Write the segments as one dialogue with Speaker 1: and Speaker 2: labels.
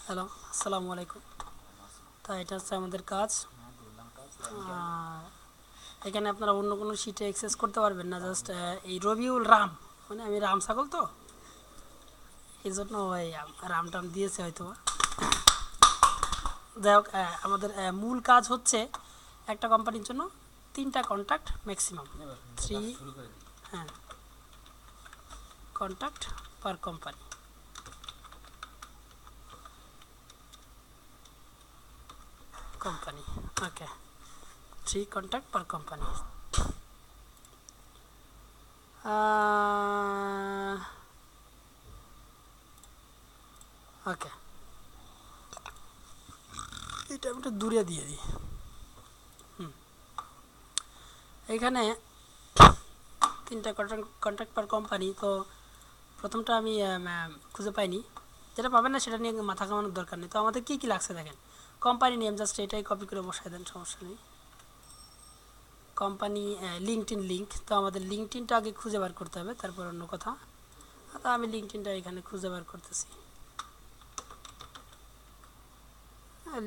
Speaker 1: Hello, আসসালামু আলাইকুম। তা এটা হচ্ছে আমাদের কাজ। এখানে আপনারা অন্য কোনো শিটে অ্যাক্সেস করতে পারবেন না, জাস্ট এই রবিউল রাম, মানে আমি রাম ছাগল তো এই জন্য ওই রাম টাম দিয়েছে হয়তো বা। যাই হোক, আমাদের মূল কাজ হচ্ছে একটা কোম্পানির জন্য 3টা কন্ট্যাক্ট ম্যাক্সিমাম, 3, হ্যাঁ, কন্ট্যাক্ট পার কোম্পানি। কোম্পানি, ওকে, 3 কন্ট্যাক্ট পার কোম্পানি। ওকে, এটা আমি একটু দূরে দিয়ে দিই। এখানে 3টা কন্ট্যাক্ট পার কোম্পানি। তো প্রথমটা আমি খুঁজে পাইনি, যেটা পাবেন না সেটা নিয়ে মাথা ঘামানোর দরকার নেই। তো আমাদের কী কী লাগছে দেখেন, কোম্পানি নেম, জাস্ট এটাই কপি করে বসাই দেন, সমস্যা নেই। কোম্পানি, লিঙ্কডইন লিঙ্ক, তো আমাদের লিঙ্কডইনটা আগে খুঁজে বার করতে হবে, তারপর অন্য কথা। তো আমি লিঙ্কডইনটা এখানে খুঁজে বার করতেছি।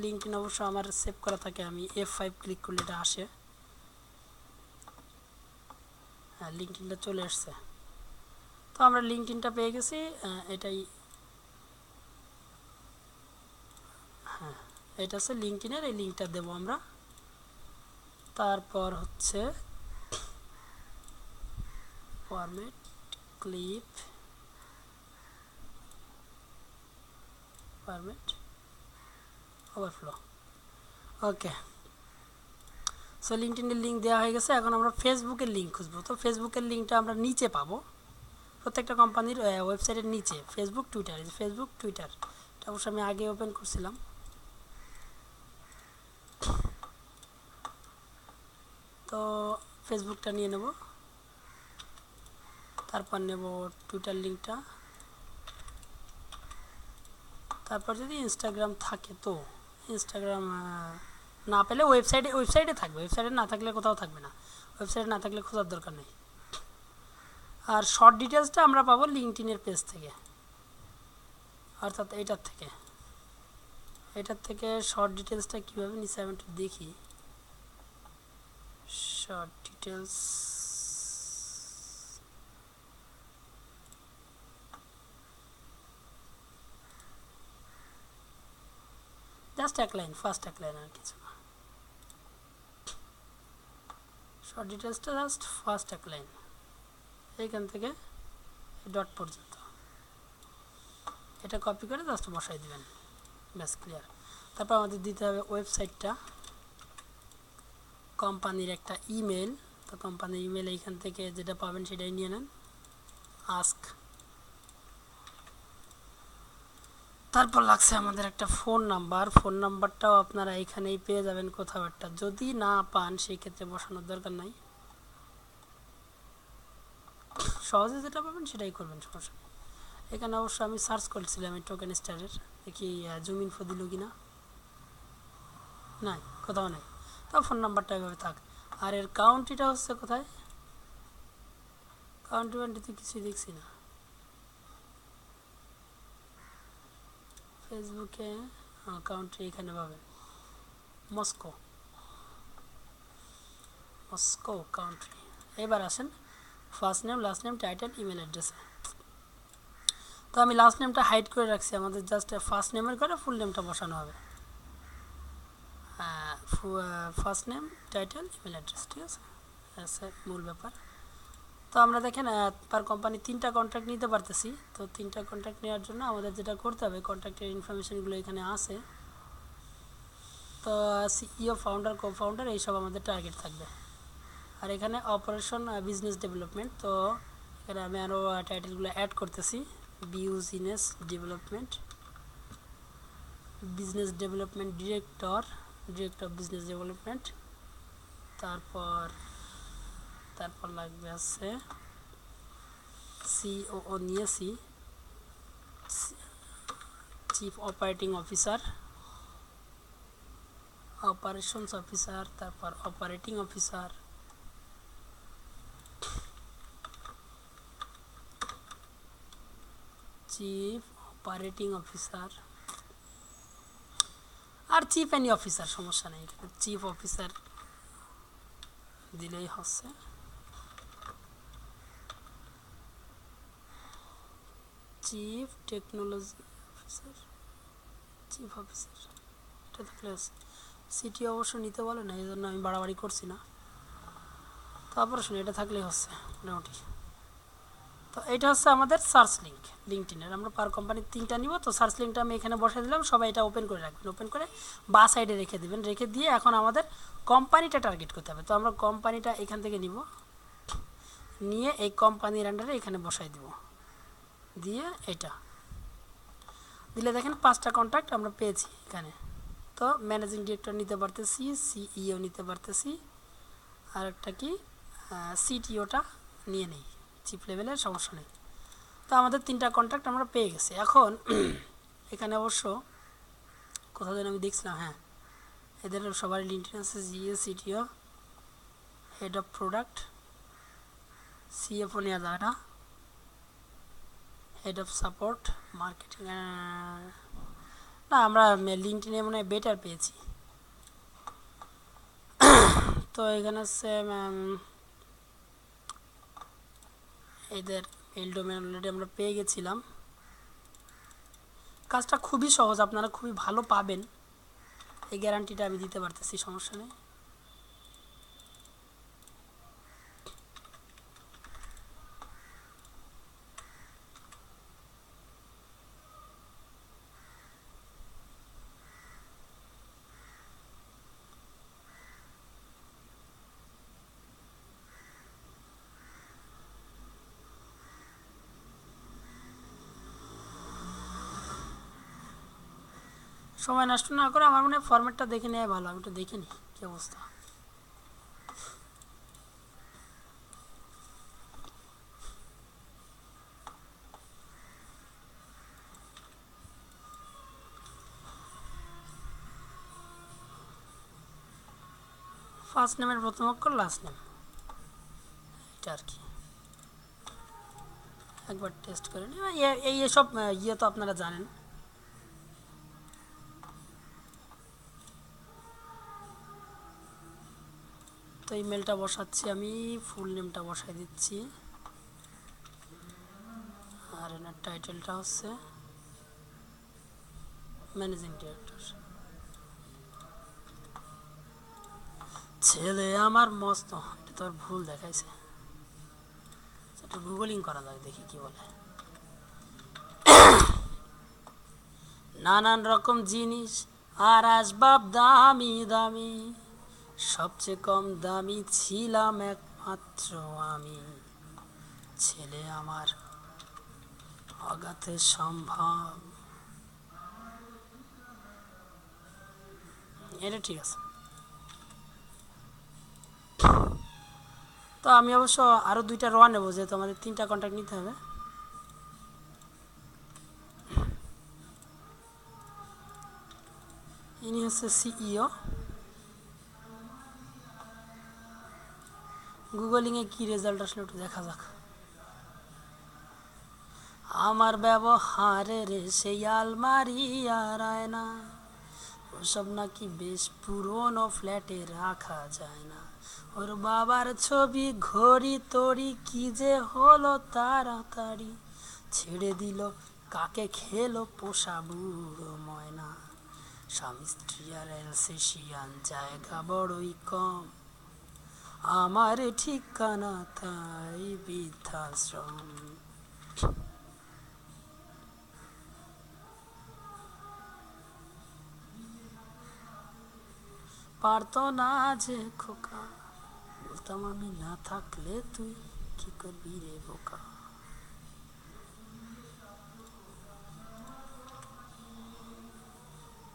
Speaker 1: লিঙ্কডইন অবশ্য আমার সেভ করা থাকে, আমি F5 ক্লিক করলে এটা আসে। হ্যাঁ, লিঙ্কডইনটা চলে আসছে। তো আমরা লিঙ্কডইনটা পেয়ে গেছি, এটাই, হ্যাঁ, এটা হচ্ছে লিঙ্কডইনের, এই লিঙ্কটা দেবো আমরা। তারপর হচ্ছে ফরম্যাট, ক্লিপ, ফরম্যাট, ওভারফ্লো, ওকে। সো লিঙ্কডইনের লিঙ্ক দেওয়া হয়ে গেছে। এখন আমরা ফেসবুকের লিঙ্ক খুঁজবো। তো ফেসবুকের লিঙ্কটা আমরা নিচে পাবো, প্রত্যেকটা কোম্পানির ওয়েবসাইটের নিচে ফেসবুক টুইটার, এই যে ফেসবুক টুইটার, এটা অবশ্য আমি আগে ওপেন করছিলাম। তো ফেসবুকটা নিয়ে নেব, তারপর নেব টুইটার লিঙ্কটা, তারপর যদি ইনস্টাগ্রাম থাকে তো ইনস্টাগ্রাম, না পেলে ওয়েবসাইটে থাকবে, ওয়েবসাইটে না থাকলে কোথাও থাকবে না, ওয়েবসাইটে না থাকলে খোঁজার দরকার নেই। আর শর্ট ডিটেলসটা আমরা পাবো লিঙ্কডইনের পেজ থেকে, অর্থাৎ এটার থেকে শর্ট ডিটেলসটা কীভাবে নিচে আমি একটু দেখি। শর্ট ডিটেলস, জাস্ট এক লাইন, ফার্স্ট এক লাইন, আর কিছু না। শর্ট ডিটেলসটা জাস্ট ফার্স্ট এক লাইন, এইখান থেকে ডট পর্যন্ত, এটা কপি করে জাস্ট বসাই দিবেন, ব্যাস, ক্লিয়ার। তারপর আমাদের দিতে হবে ওয়েবসাইটটা, কোম্পানির একটা ইমেল। তো কোম্পানির ইমেল এইখান থেকে যেটা পাবেন সেটাই নিয়ে নেন, আস্ক। তারপর লাগছে আমাদের একটা ফোন নাম্বার, ফোন নাম্বারটাও আপনারা এইখানেই পেয়ে যাবেন কোথাও একটা, যদি না পান সেই ক্ষেত্রে বসানোর দরকার নাই, সহজে যেটা পাবেন সেটাই করবেন, সমস্যা নেই। এখানে অবশ্য আমি সার্চ করছিলাম এই টোকেন স্টারের, দেখি জুম ইনফো দিল কি না, নাই, কোথাও নেই। তো ফোন নাম্বারটা এভাবে থাক। আর এর কাউন্ট্রিটা হচ্ছে কোথায়, কাউন্ট্রি কিছুই দেখছি না ফেসবুকে। কাউন্ট্রি এখানে পাবেন, মস্কো, মস্কো কাউন্ট্রি। এবার আসেন first name, last name, title, email অ্যাড্রেসে। তো আমি লাস্ট নেমটা হাইড করে রাখছি, আমাদের জাস্ট ফার্স্ট নেমের করে ফুল নেমটা বসানো হবে। First name, title, email address, ঠিক আছে, মূল ব্যাপার। তো আমরা দেখেন পার কোম্পানি 3টা কন্ট্রাক্ট নিতে পারতেছি। তো 3টা কন্ট্রাক্ট নেওয়ার জন্য আমাদের যেটা করতে হবে, কন্ট্রাক্টের ইনফরমেশনগুলো এখানে আছে। তো সিইও, ফাউন্ডার, কো ফাউন্ডার, এইসব আমাদের টার্গেট থাকবে। আর এখানে অপারেশন, বিজনেস ডেভেলপমেন্ট, তো এখানে আমি আরও টাইটেলগুলো অ্যাড করতেছি। Business development, business development director, director business development. তারপর তারপর লাগবে আছে সিও নিয়ে সি, chief operating officer, operations officer, তারপর operating officer, chief operating officer, আর চিফ এনি অফিসার সমস্যা নেই, এখানে চিফ অফিসার দিলেই হচ্ছে। Chief technology officer, chief officer এটা থাকলে আছে। সিটি অবশ্য নিতে বলে না, এই জন্য আমি বাড়াবাড়ি করছি না। তারপরে শুনি এটা থাকলেই হচ্ছে মোটামুটি। তো এটা হচ্ছে আমাদের সার্চ লিঙ্ক লিঙ্কডিনের। আমরা পার কোম্পানির 3টা নিব, তো সার্চ লিঙ্কটা আমি এখানে বসে দিলাম। সবাই এটা ওপেন করে রাখবেন, ওপেন করে বা সাইডে রেখে দেবেন। রেখে দিয়ে এখন আমাদের কোম্পানিটা টার্গেট করতে হবে। তো আমরা কোম্পানিটা এখান থেকে নিব, নিয়ে এই কোম্পানির আন্ডারে এখানে বসাই দিব। দিয়ে এটা দিলে দেখেন 5টা কন্ট্যাক্ট আমরা পেয়েছি এখানে। তো ম্যানেজিং ডিরেক্টর নিতে পারতেছি, সিইও নিতে পারতেছি, আর একটা কি সিটিওটা নিয়ে নেই, চিফ লেভেলের সমস্যা নেই। তো আমাদের 3টা কন্ট্যাক্ট আমরা পেয়ে গেছি। এখন এখানে অবশ্য কোথাও যেন আমি দেখছিলাম, হ্যাঁ এদের সবার লিঙ্কডিন আছে, GA, CTO, head of product, CFO নেওয়া যায় না, হেড অফ সাপোর্ট, মার্কেটিং, না আমরা লিঙ্কডিনে মনে হয় বেটার পেয়েছি। তো এখানে হচ্ছে এদের মেল ডোমেন অলরেডি আমরা পেয়ে গেছিলাম। কাজটা খুবই সহজ, আপনারা খুবই ভালো পাবেন, এই গ্যারান্টিটা আমি দিতে পারতেছি, সমস্যা নেই। সময় নষ্ট না করে আমার মনে হয় ফরম্যাটটা দেখে নেওয়া ভালো। আমি একটু দেখে নিই কী অবস্থা। ফার্স্ট নেমের প্রথম অক্ষর, লাস্ট নেম, এটা আর কি। একবার টেস্ট করে নিই। এই এসব ইয়ে তো আপনারা জানেন। তো ইমেলটা বসাচ্ছি আমি, ফুল নেমটা বসাই দিচ্ছি, আর এনার টাইটেলটা হচ্ছে ম্যানেজিং ডিরেক্টর। ছেলে আমার মস্ত, এটা তো আর ভুল দেখাইছে, এটা গুগলিং করা যাক, দেখি কি বলে। নানান রকম জিনিস আর আসবাব দামি দামি, সবচেয়ে কম দামি ছিলাম একমাত্র আমি। ছেলে আমার অগাধে সম্ভব, এটা ঠিক আছে। তো আমি অবশ্য আরও 2টা রোয়া নেবো, যেহেতু আমাদের 3টা কন্ট্যাক্ট নিতে হবে। ইনি হচ্ছে সিইও। গুগলিংয়ে কী রেজাল্ট আসলে একটু দেখা যাক। আমার ব্যবহারের সেই আলমারি আর আয়না, ওসব নাকি বেশ পুরনো ফ্ল্যাটে রাখা যায় না। ওর বাবার ছবি, ঘড়ি তড়ি, কি যে হলো তাড়াতাড়ি, ছেড়ে দিল কাকে খেলো পোষা বুড়ো ময়না। স্বামী স্ত্রী আর অ্যালসেশিয়ান, জায়গা বড়ই কম, আমার ঠিকানা তাই বৃদ্ধাশ্রম। পারতো না যে খোকা, বলতাম আমি না থাকলে তুই কি করবি রে বোকা।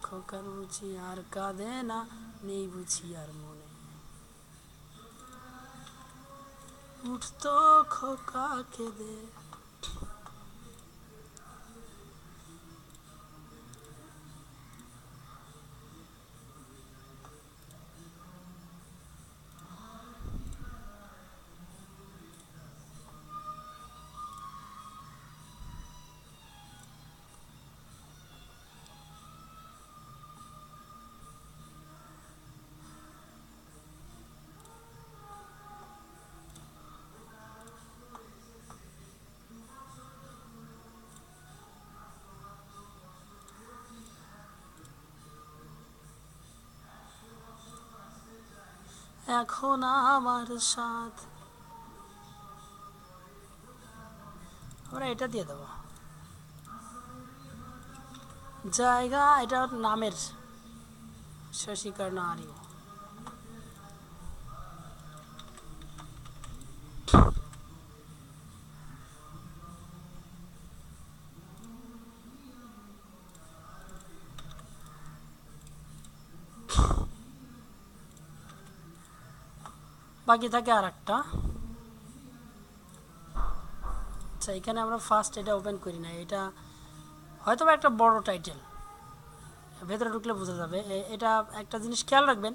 Speaker 1: খোকার বুঝি আর কাঁদে না, নেই বুঝি আর মনে, উঠতো খোকা কেঁদে। এখন আমার সাথ, আমরা এটা দিয়ে দেবো জায়গা, এটা নামের শশিকার নারী। বাকি থাকে আর একটা। আচ্ছা, এখানে আমরা ফার্স্ট এটা ওপেন করি না, এটা হয়তো একটা বড় টাইটেল, ভেতরে ঢুকলে বোঝা যাবে। এটা একটা জিনিস খেয়াল রাখবেন,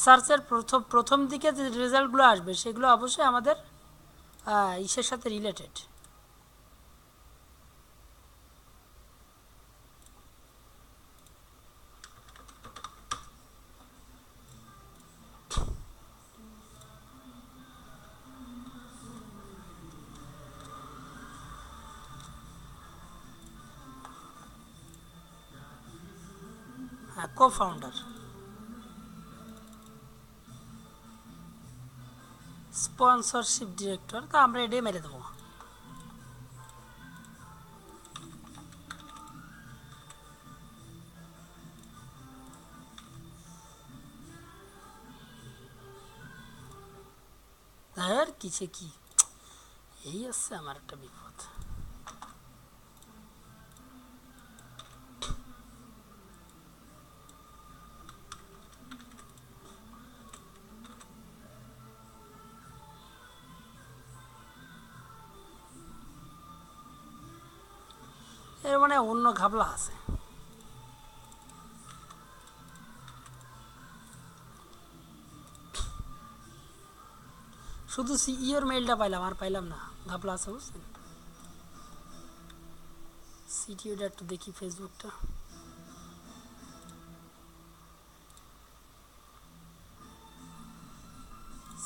Speaker 1: সার্চের প্রথম দিকে যে রেজাল্টগুলো আসবে সেগুলো অবশ্যই আমাদের ইসের সাথে রিলেটেড। হ্যাঁ, কো-ফাউন্ডার, স্পন্সরশিপ ডিরেক্টর, তো আমরা এটাই মেরে দেবো। আর কিসে কি, এই আছে আমার একটা বিপদ। এর মানে অন্য ঘাবলা আছে। শুধু সিইওর মেইলটা পাইলাম, আর পাইলাম না, ঘাবলা আছে বুঝছেন। সিটিওটা একটু দেখি ফেসবুকটা।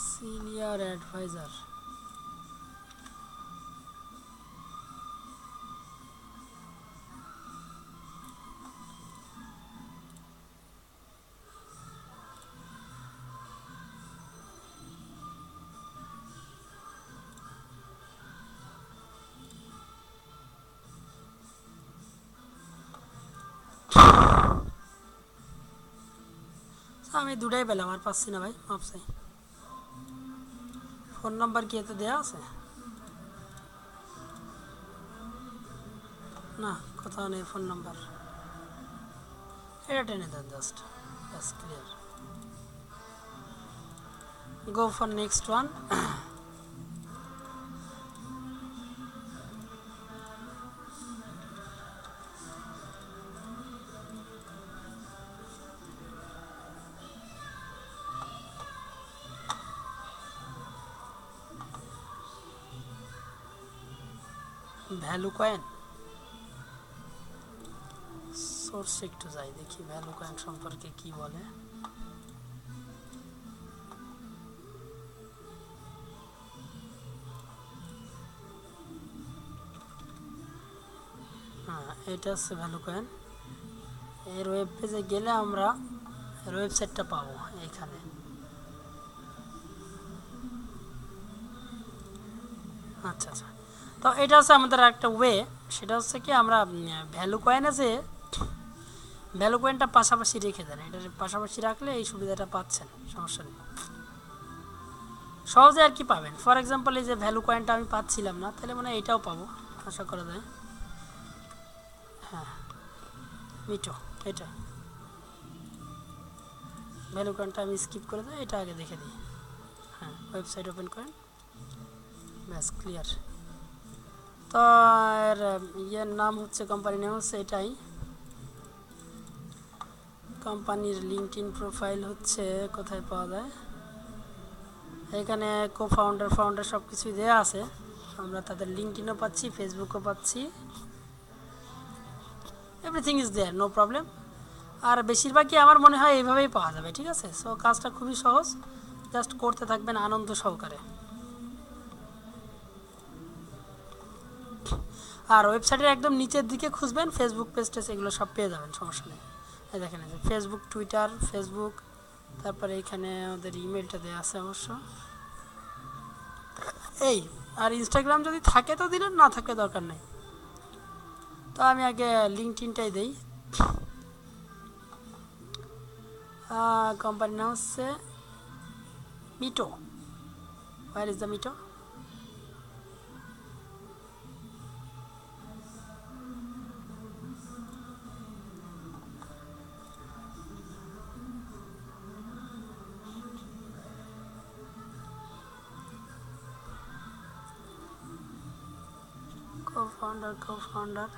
Speaker 1: সিনিয়র অ্যাডভাইজার, আমি দুটাই পেলাম, আর পাচ্ছি না ভাই, মাপ চাই। ফোন নাম্বার কি এতে দেওয়া আছে? না, কোথাও নেই ফোন নাম্বার। এটা টেনে দেন জাস্ট, ব্যাস clear. Go for next one. Value coin, source একটু যাই দেখি ভ্যালু কয়েন সম্পর্কে কি বলে। হ্যাঁ, এটা হচ্ছে ভ্যালু কয়েন। এর ওয়েব পেজে গেলে আমরা এর ওয়েবসাইটটা পাবো এইখানে। আচ্ছা আচ্ছা, তো এটা হচ্ছে আমাদের একটা ওয়ে, সেটা হচ্ছে কি আমরা ভ্যালু কয়েন আছে, ভ্যালু কয়েনটা পাশাপাশি রেখে দেন, এটার পাশাপাশি রাখলে এই সুবিধাটা পাচ্ছেন, সমস্যা নেই, সহজে আর কি পাবেন। ফর এক্সাম্পল এই যে ভ্যালু কয়েনটা আমি পাচ্ছিলাম না, তাহলে মানে এটাও পাবো আশা করা যায়। হ্যাঁ, মিটো, এটা ভ্যালু কয়েনটা আমি স্কিপ করে দিই, এটা আগে দেখে দিই। হ্যাঁ, ওয়েবসাইট ওপেন করেন, ব্যাস ক্লিয়ার। তো এর ইয়ের নাম হচ্ছে, কোম্পানির নাম হচ্ছে এটাই। কোম্পানির লিঙ্কডইন প্রোফাইল হচ্ছে, কোথায় পাওয়া যায়, এখানে ফাউন্ডার সব কিছুই দেওয়া আছে। আমরা তাদের লিঙ্কডইনও পাচ্ছি, ফেসবুকও পাচ্ছি, everything is there, no problem. আর বেশিরভাগই আমার মনে হয় এইভাবেই পাওয়া যাবে, ঠিক আছে। সো কাজটা খুবই সহজ, জাস্ট করতে থাকবেন আনন্দ সহকারে। আর ওয়েবসাইটের একদম নিচের দিকে খুঁজবেন ফেসবুক পেজ টেজ, এগুলো সব পেয়ে যাবেন, সমস্যা নেই। এই দেখেন, ফেসবুক, টুইটার, ফেসবুক, তারপরে এখানে ওদের ইমেলটা দেওয়া আছে অবশ্য। এই আর ইনস্টাগ্রাম যদি থাকে তো দিলেন, না থাকলে দরকার নেই। তো আমি আগে লিঙ্কডইনটাই দেই। কোম্পানির নাম হচ্ছে Mito. Where is the Mito? co-founder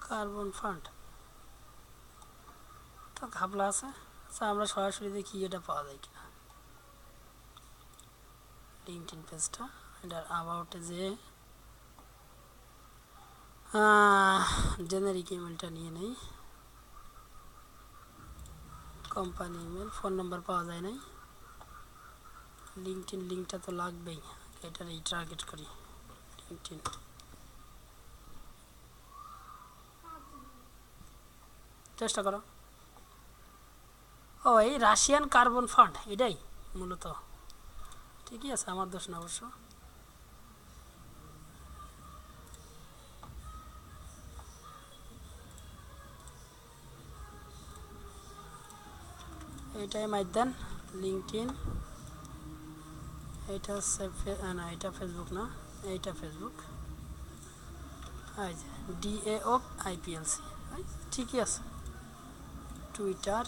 Speaker 1: carbon fund. তো ঘাবলা আছে। আচ্ছা আমরা সরাসরি দেখি এটা পাওয়া যায় কিনা। লিঙ্কডইন পেজটা, এটার অ্যাবাউটে যে জেনারিক ইমেলটা নিয়ে নেই। কোম্পানি ইমেল, ফোন নাম্বার পাওয়া যায় নাই। লিঙ্কডইন লিঙ্কটা তো লাগবেই, এটার এই টার্গেট করি। লিঙ্কডইন চেষ্টা করো। ও এই রাশিয়ান কার্বন ফান্ড, এটাই মূলত। ঠিকই আছে, আমার দোষ না অবশ্য। এইটাই মাইদান লিঙ্কডইন। এটা হচ্ছে না, এটা ফেসবুক না, এইটা ফেসবুক। DAO IPLC, ঠিকই আছে। টুইটার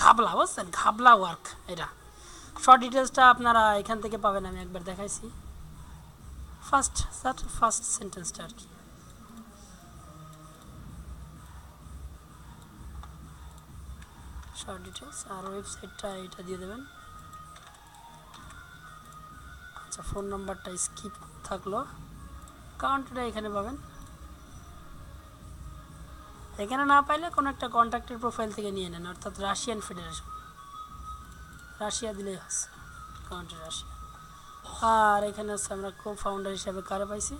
Speaker 1: ঘাবলা, বুঝছেন, ঘাবলা ওয়ার্ক। এটা শর্ট ডিটেলসটা আপনারা এখান থেকে পাবেন, আমি একবার দেখাইছি। ফার্স্ট সেন্টেন্সটা আর কি। শর্ট ডিটেলস আর ওয়েবসাইটটা এটা দিয়ে দেবেন। আচ্ছা ফোন নাম্বারটা স্কিপ থাকলো, কাউন্টটা এখানে পাবেন। এখানে না পাইলে কোনো একটা কন্ট্যাক্টের প্রোফাইল থেকে নিয়ে নেন, অর্থাৎ রাশিয়ান ফেডারেশন, রাশিয়া দিলেই হচ্ছে, কাউন্ট্রি রাশিয়া। আর এখানে হচ্ছে আমরা কো ফাউন্ডার হিসাবে কারে পাইছি,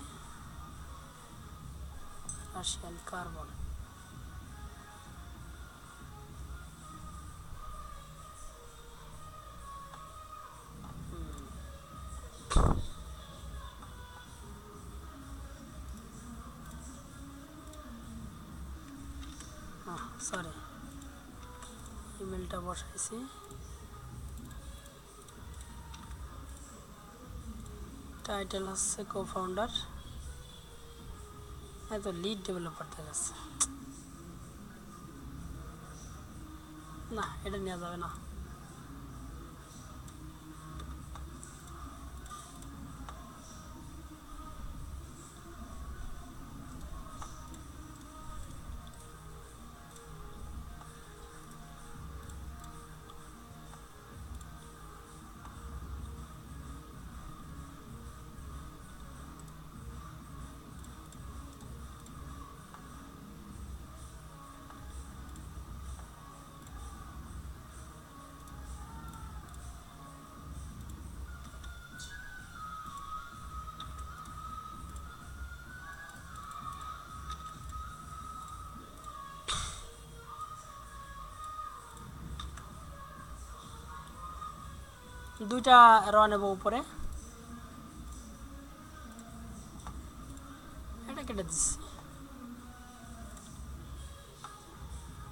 Speaker 1: রাশিয়ান কার্বন। সরি, ইমেলটা বসাইছি। টাইটেল হচ্ছে কো ফাউন্ডার, এত লিড ডেভেলপার দেখাচ্ছে না, এটা নেওয়া যাবে না। দুইটা র নেব উপরে, এটা কেটে দিচ্ছি।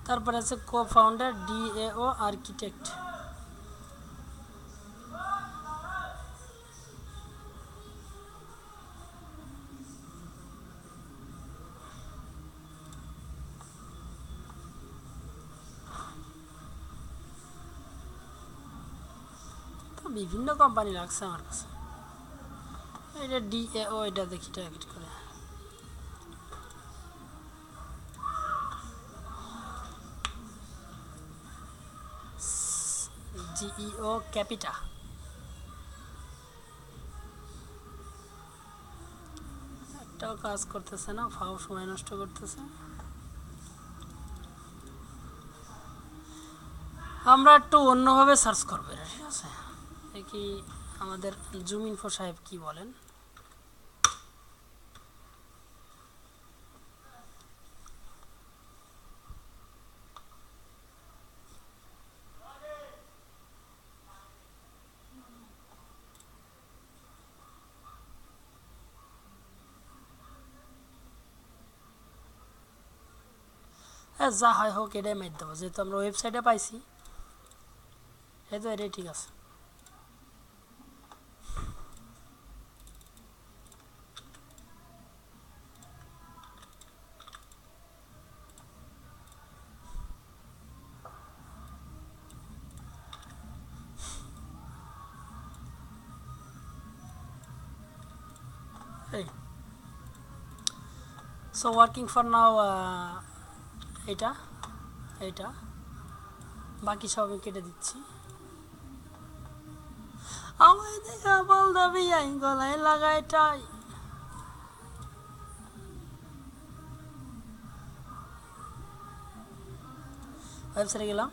Speaker 1: তারপরে আছে কো ফাউন্ডার DAO আর্কিটেক্ট। তো বিভিন্ন কোম্পানি লাগছে আমার কাছে। এটা DAO, এটা দেখি টার্গেট করে। GEO ক্যাপিটা, একটাও কাজ করতেছে না, ফাও সময় নষ্ট করতেছে। আমরা একটু অন্যভাবে সার্চ করবো, ঠিক আছে, দেখি আমাদের জুম ইনফো সাহেব কি বলেন। হ্যাঁ, যা হয় হোক এটাই মেরে দেবো, যেহেতু আমরা ওয়েবসাইটে পাইছি এই তো এটাই ঠিক আছে। এই সো ওয়ার্কিং ফর নাও, এটা এটা বাকি সব আমি কেটে দিচ্ছি। আমায় দেখা বল দাবি আই গলায় লাগায় টাই। ওয়েবসাইটে গেলাম,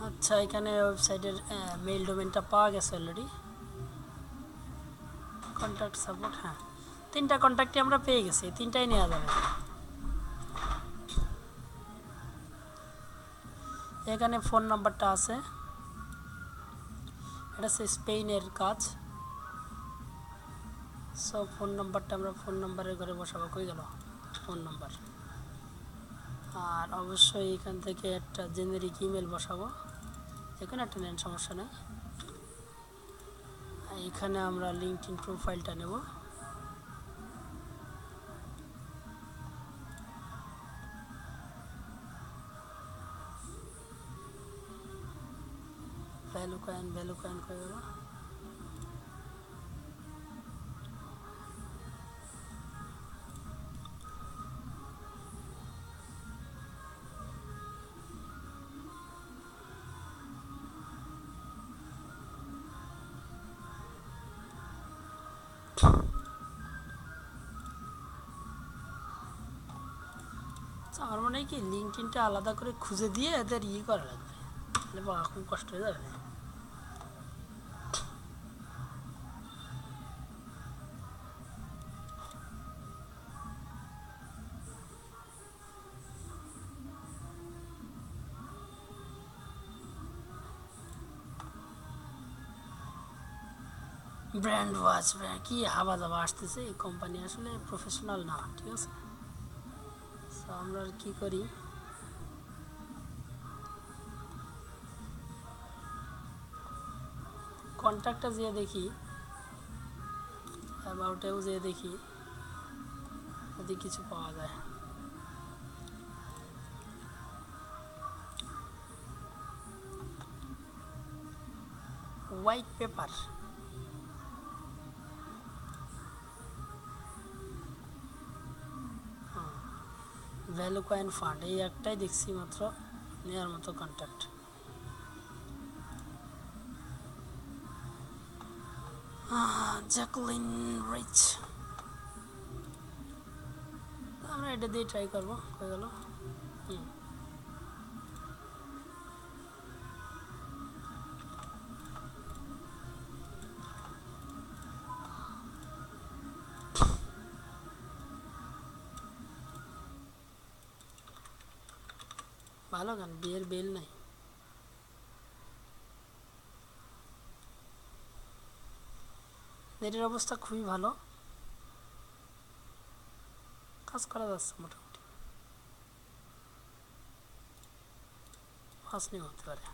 Speaker 1: আচ্ছা এখানে ওয়েবসাইটের মেইল ডোমেনটা পাওয়া গেছে অলরেডি। কন্ট্যাক্ট সাপোর্ট, হ্যাঁ 3টা কন্ট্যাক্টই আমরা পেয়ে গেছি, 3টাই নেওয়া যাবে। এখানে ফোন নাম্বারটা আছে, এটা হচ্ছে স্পেনের কাজ। সব ফোন নাম্বারটা আমরা ফোন নাম্বারের ঘরে বসাবো। কই গেল ফোন নাম্বার? আর অবশ্যই এখান থেকে একটা জেনারিক ইমেল বসাবো, এখানে একটা নেন, সমস্যা নেই। এখানে আমরা লিঙ্কডইন প্রোফাইলটা নেব, ভ্যালু কয়েন করে গেল। আমার মনে হয় কি লিঙ্কডইনটা আলাদা করে খুঁজে দিয়ে এদের করা লাগবে, তাহলে খুব কষ্ট হয়ে যাবে। ব্র্যান্ড ওয়াচ, কি হাওয়া দাওয়া আসতেছে, এই কোম্পানি আসলে প্রফেশনাল না, ঠিক আছে। তো আমরা কি করি, কন্ট্যাক্টটা যেয়ে দেখি, অ্যাবাউটেও যেয়ে দেখি যদি কিছু পাওয়া যায়। White paper, value coin fund, এই একটাই দেখছি মাত্র নেওয়ার মতো কন্ট্যাক্ট। জ্যাকলিন রিচ, আমরা এটা দিয়ে ট্রাই করবো। হয়ে গেল, ভালো গান, বিয়ের বেল নাই। নেটের অবস্থা খুবই ভালো, কাজ করা যাচ্ছে মোটামুটি, ফাস্ট নিউ হতে পারে।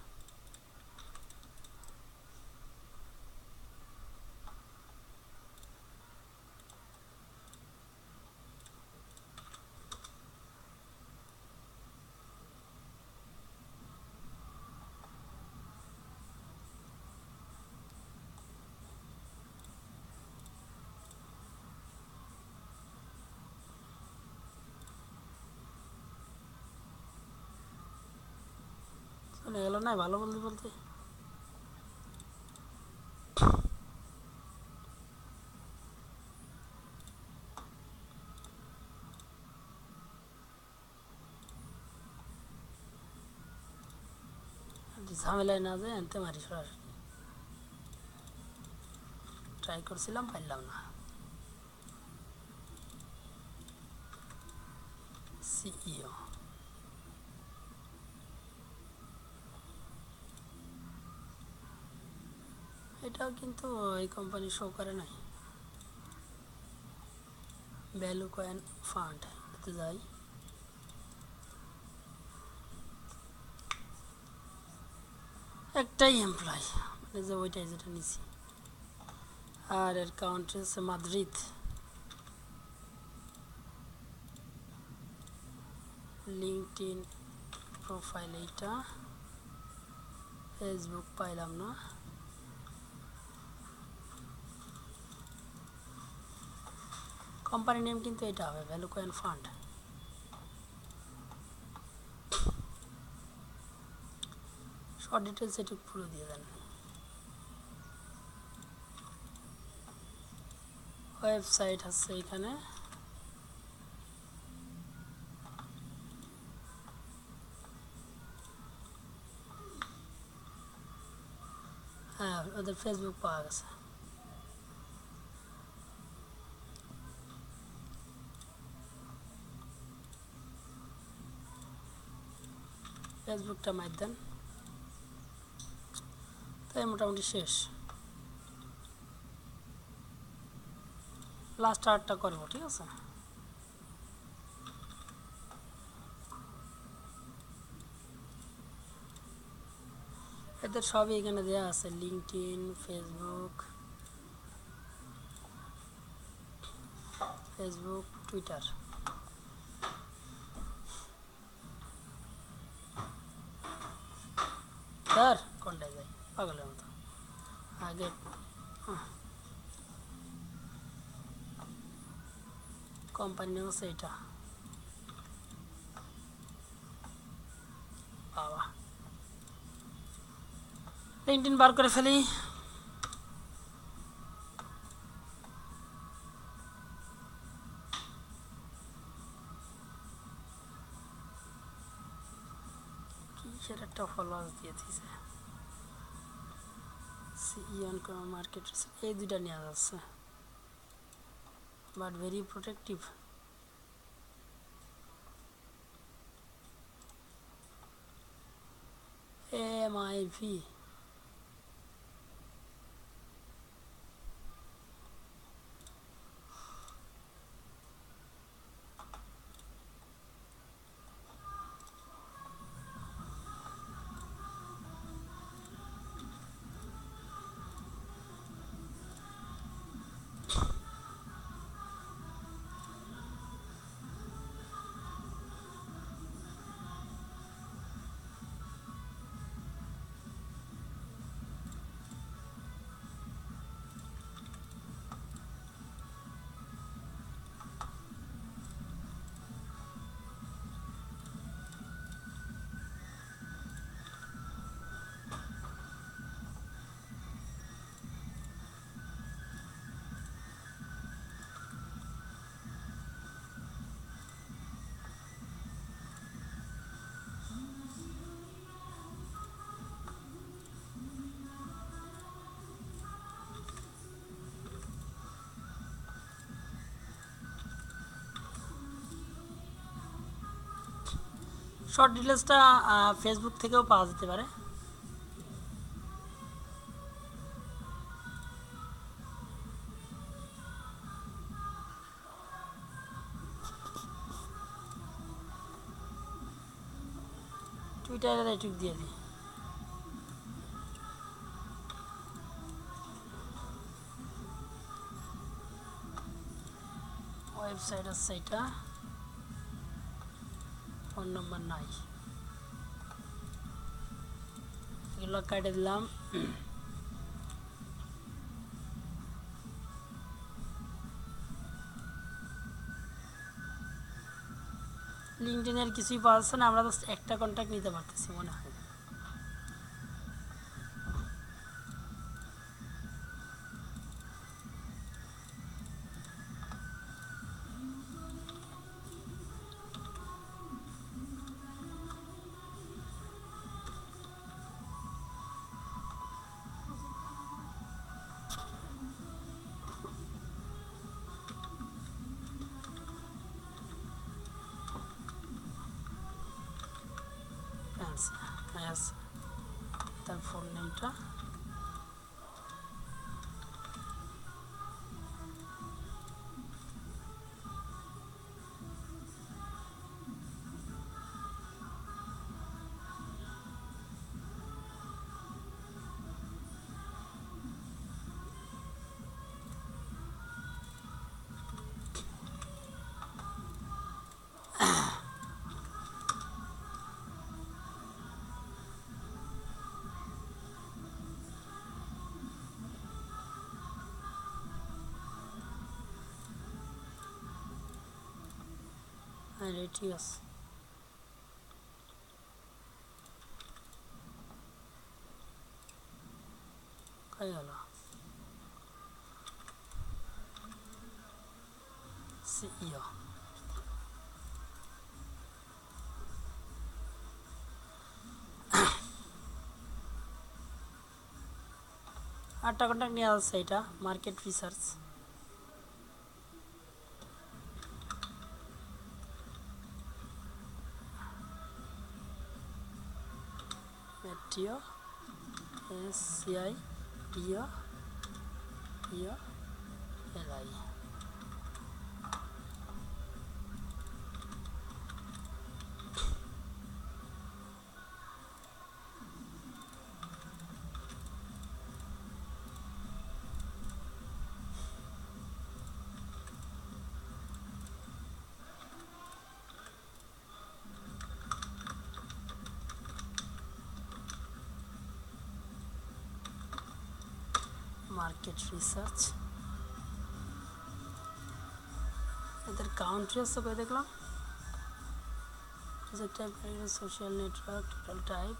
Speaker 1: চলে গেল না ভালো বলতে বলতে। ঝামেলায় না যায় আনতে মারি সরাসরি। ট্রাই করছিলাম, পারলাম না। সিইও এটাও কিন্তু এই কোম্পানি শো করে নাই। ভ্যালু কয়েন ফান্ড এতে যাই, একটাই এমপ্লয়, মানে যে ওইটাই যেটা নিছি। আর এর কাউন্ট্রি হচ্ছে মাদ্রিদ। লিঙ্কডইন প্রোফাইল এইটা, ফেসবুক পাইলাম না। কোম্পানি নেম কিন্তু এটা হবে value coin fund. Short details এটুকু পুরো দিয়ে দেন। ওয়েবসাইট আছে এখানে, হ্যাঁ ওদের ফেসবুক পাওয়া গেছে। ফেসবুকটা মার দেন, তাই মোটামুটি শেষ। লাস্ট আর্টটা করবো, ঠিক আছে। এদের সবই এখানে দেওয়া আছে, লিঙ্কডইন, ফেসবুক, টুইটার। স্যার কোনটায় যাই পাগলের মতো আগে। কোম্পানি নেম হচ্ছে এইটা। বাবা লিঙ্কডইন বার করে ফেলি। কিসের একটা ফলোয়ার্স দিয়ে দিয়েছে। সিইওন মার্কেট এই দুইটা নেওয়া যাচ্ছে, বাট ভেরি প্রোটেক্টিভ। এমআইভি শর্ট ডিটেলসটা ফেসবুক থেকেও পাওয়া যেতে পারে। টুইটারের এটুক দিয়ে দিই। ওয়েবসাইট আছে এটা, ফোন নম্বর নাই, এগুলো কেটে দিলাম। লিঙ্কডইনের কিছুই পাওয়া যাচ্ছে না, আমরা জাস্ট একটা কন্ট্যাক্ট নিতে পারতেছি মনে হয়। আনছি তার ফুল নেমটা ঠিক আছে কই গেল সিইও 8টা কন্ট্যাক্ট নিয়ে আসছে এটা মার্কেট রিসার্চ মেটিও SCI টিও টিও LI মার্কেট রিসার্চ এদের কাউন্ট্রি আছে কই দেখলাম type social network total type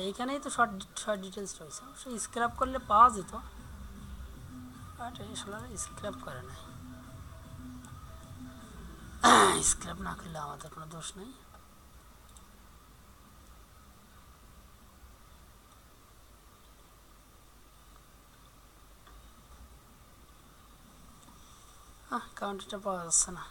Speaker 1: এইখানেই তো শর্ট শর্ট ডিটেলস রয়েছে অবশ্যই স্ক্র্যাপ করলে পাওয়া যেত বাট আসলে স্ক্র্যাপ করে নাই স্ক্র্যাপ না করলে আমাদের কোনো দোষ নেই কাউন্টটা পাওয়া যাচ্ছে না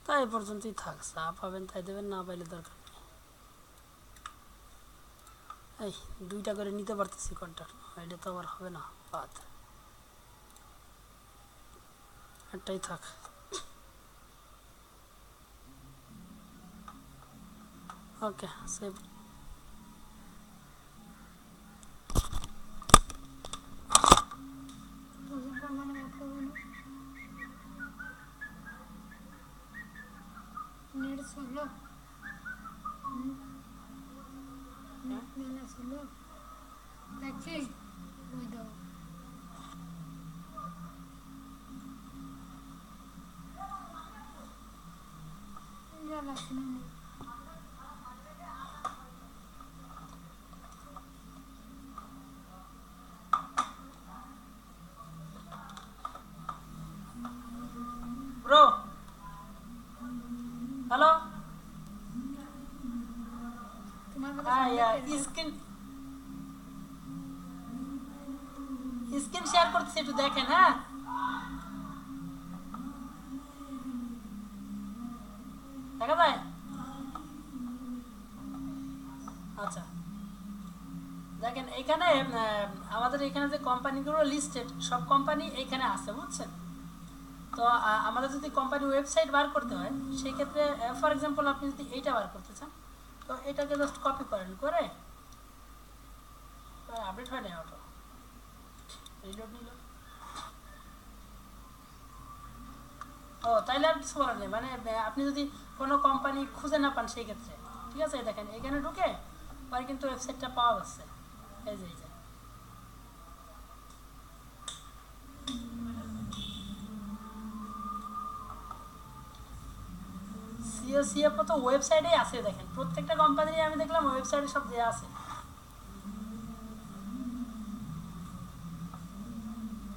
Speaker 1: তাই এই পর্যন্তই থাক যা পাবেন তাই দেবেন না পাইলে দরকার নেই এই 2টা করে নিতে পারতেছি কন্ট্যাক্ট এটা তো আবার হবে না বাদ একটাই থাক okay save
Speaker 2: net solo net मैंने सोलो देखी वही दो ये लक्षण नहीं
Speaker 1: ब्रो हेलो স্ক্রিন শেয়ার করতেছি একটু দেখেন হ্যাঁ দেখা যায় আচ্ছা দেখেন এখানে আমাদের এখানে যে কোম্পানিগুলো লিস্টেড সব কোম্পানি এখানে আছে বুঝছেন তো আমাদের যদি কোম্পানি ওয়েবসাইট বার করতে হয় সেই ক্ষেত্রে ফর এক্সাম্পল আপনি যদি এইটা বার করতে চান তো এটাকে জাস্ট কপি করেন করে আপডেট হয় না অটো রিলোড নিল ও তাইলে আর কিছু বলার নেই মানে আপনি যদি কোনো কোম্পানি খুঁজে না পান সেই ক্ষেত্রে ঠিক আছে দেখেন এখানে ঢুকে পরে কিন্তু ওয়েবসাইটটা পাওয়া যাচ্ছে এই যে সিএসিএফ তো ওয়েবসাইটেই আছে দেখেন প্রত্যেকটা কোম্পানির আমি দেখলাম ওয়েবসাইটে সব দেওয়া আছে